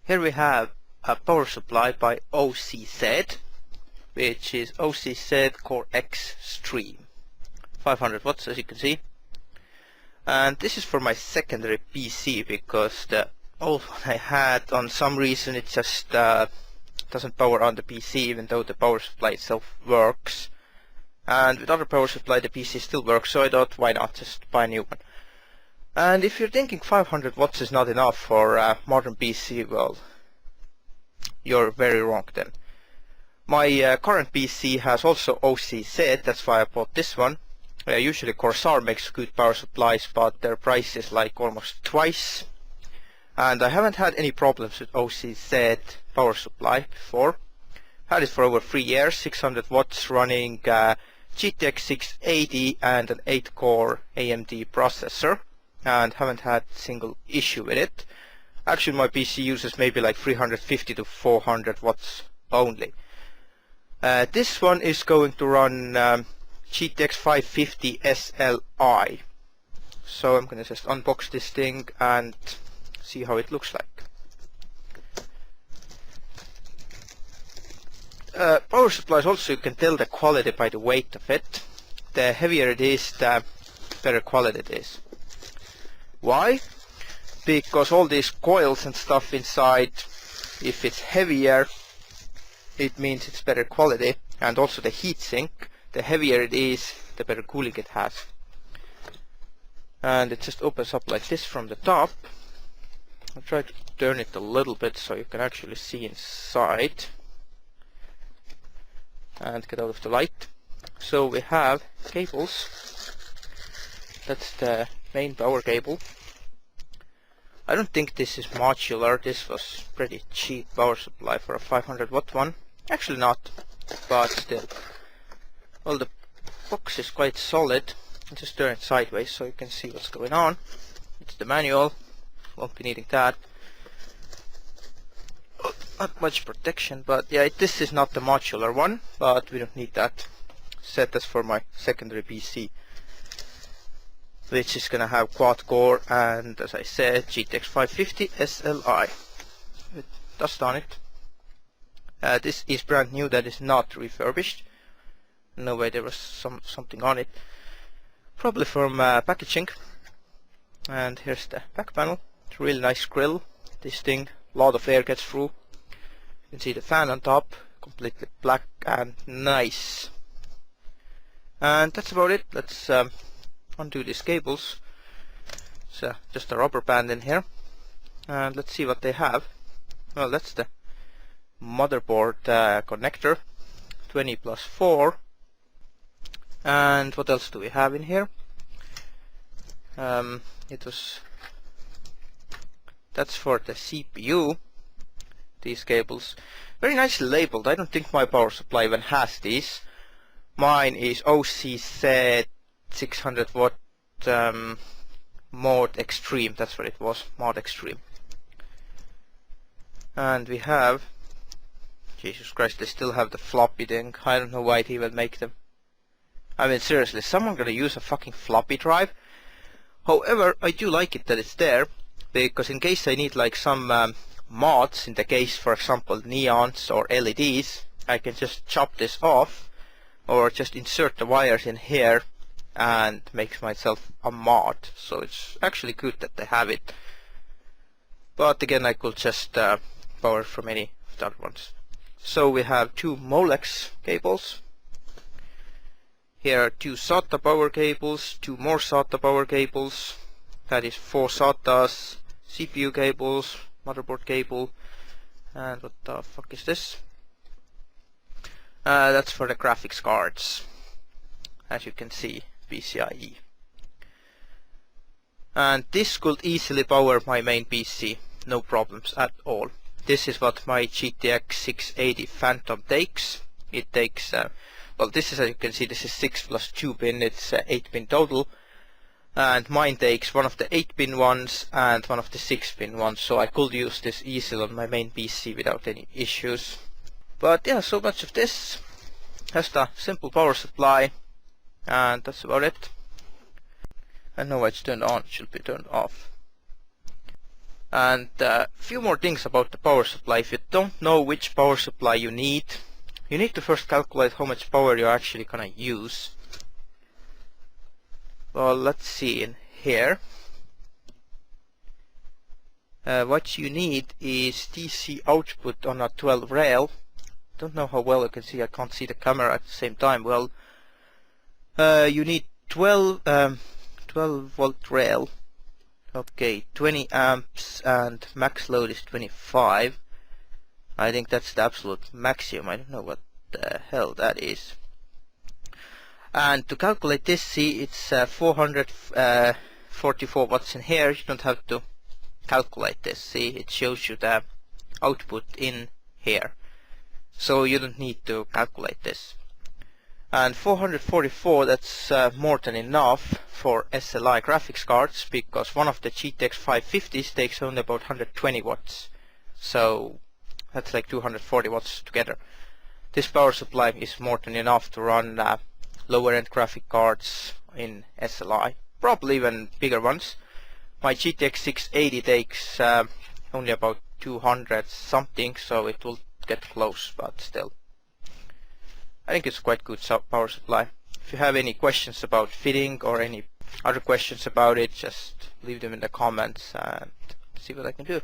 Here we have a power supply by OCZ, which is OCZ CoreXStream 500 watts, as you can see. And this is for my secondary PC because the old one I had, on some reason, it just doesn't power on the PC even though the power supply itself works. And with other power supply the PC still works, so I thought, why not just buy a new one. And if you're thinking 500 watts is not enough for a modern PC, well, you're very wrong then. My current PC has also OCZ, that's why I bought this one. Usually Corsair makes good power supplies, but their price is like almost twice. And I haven't had any problems with OCZ power supply before. Had it for over 3 years, 600 watts running GTX 680 and an 8-core AMD processor, and haven't had a single issue with it. Actually my PC uses maybe like 350 to 400 watts only. This one is going to run GTX 550 SLI. So I'm going to just unbox this thing and see how it looks like. Power supplies also, you can tell the quality by the weight of it. The heavier it is, the better quality it is. Why? Because all these coils and stuff inside, if it's heavier, it means it's better quality. And also the heatsink, the heavier it is, the better cooling it has. And it just opens up like this from the top. I'll try to turn it a little bit so you can actually see inside and get out of the light. So we have cables. That's the main power cable. I don't think this is modular. This was pretty cheap power supply for a 500 watt one. Actually not, but still. Well, the box is quite solid. I'll just turn it sideways so you can see what's going on. It's the manual. Won't be needing that. Not much protection, but yeah, this is not the modular one, but we don't need that. Set this for my secondary PC, which is gonna have quad core and, as I said, GTX 550 SLI with dust on it. This is brand new, that is not refurbished. No way there was something on it. Probably from packaging. And here's the back panel. It's a really nice grill. This thing, a lot of air gets through. You can see the fan on top, completely black and nice. And that's about it. Let's undo these cables. It's just a rubber band in here. And let's see what they have. Well, that's the motherboard connector, 20+4. And what else do we have in here? That's for the CPU. These cables, very nicely labeled. I don't think my power supply even has these. Mine is OCZ 600 watt Mod Extreme. That's what it was, Mod Extreme. And we have, Jesus Christ, they still have the floppy thing. I don't know why they even make them. I mean, seriously, is someone gonna use a fucking floppy drive? However, I do like it that it's there, because in case I need like some mods, in the case for example neons or LEDs, I can just chop this off or just insert the wires in here and make myself a mod. So it's actually good that they have it. But again, I could just power from any of the other ones. So we have two Molex cables. Here are two SATA power cables, two more SATA power cables. That is 4 SATAs, CPU cables, motherboard cable, and what the fuck is this? That's for the graphics cards. As you can see, PCIe. And this could easily power my main PC, no problems at all. This is what my GTX 680 Phantom takes. It takes, well, this is, as you can see, this is 6+2 pin, it's 8-pin total. And mine takes one of the 8-pin ones and one of the 6-pin ones, so I could use this easily on my main PC without any issues. But yeah, so much of this. Just a simple power supply, and that's about it. And now it's turned on, it should be turned off. And a few more things about the power supply. If you don't know which power supply you need to first calculate how much power you're actually gonna use. Well, let's see in here. What you need is DC output on a 12 rail. Don't know how well you can see, I can't see the camera at the same time. Well, you need 12 volt rail. Okay, 20 amps and max load is 25. I think that's the absolute maximum. I don't know what the hell that is. And to calculate this, see, it's 444 watts in here. You don't have to calculate this. See, it shows you the output in here. So you don't need to calculate this. And 444, that's more than enough for SLI graphics cards, because one of the GTX 550s takes only about 120 watts. So that's like 240 watts together. This power supply is more than enough to run lower end graphic cards in SLI, probably even bigger ones. My GTX 680 takes only about 200 something, so it will get close, but still. I think it's quite good power supply. If you have any questions about fitting or any other questions about it, just leave them in the comments and see what I can do.